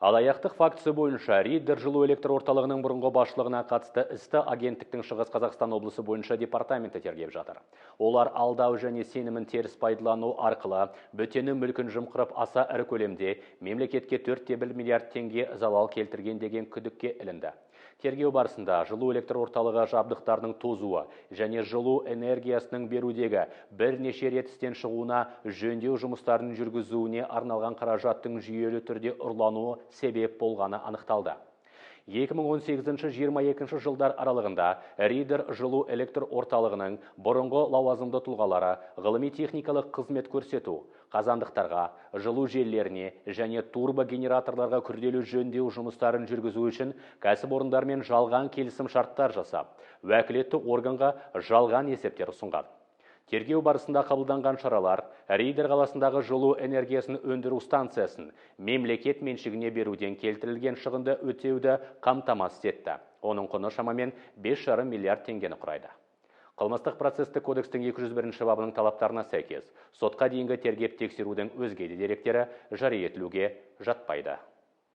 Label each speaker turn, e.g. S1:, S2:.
S1: Алаяқтық фактісі бойынша Риддер жылу электр орталығының бұрынғы басшылығына қатысты істі агенттіктің Шығыс Қазақстан облысы бойынша департаменті тергеп жатыр. Олар алдау және сенімін теріс пайдалану арқылы бөтені мүлкін жымқырып аса ірі көлемде мемлекетке 4,1 миллиард теңге залал келтірген деген күдікке ілінді. Тергеу барысында жылу электр орталығы жабдықтарының тозуы және жылу энергиясының берудегі бірнеше рет істен шығуына, жөндеу жұмыстарын жүргізуіне арналған қаражаттың жүйелі түрде ұрлануы себеп болғаны анықталды. 2018-22 жылдар аралығында Риддер жылу электр орталығының бұрынғы лауазымды тұлғалары ғылыми-техникалық қызмет көрсету, қазандықтарға, жылу желілеріне және турбогенераторларға күрделі жөндеу жұмыстарын жүргізу үшін кәсіпорындармен жалған келісім шарттар жасап, уәкілетті органға жалған есептер ұсынған. Тергеу барысында қабылданған шаралар Риддер қаласындағы жылу энергиясын өндіру станциясын мемлекет меншігіне беруден келтірілген шығынды өтеуді қамтамасыз етті. Оның құны шамамен 5,5 миллиард теңгені құрайды. Қылмыстық процестік кодекстің 201 бабының талаптарына сәйкес, сотқа дейінгі тергеп тексерудің өзге де деректері жария етілуге жатпайды.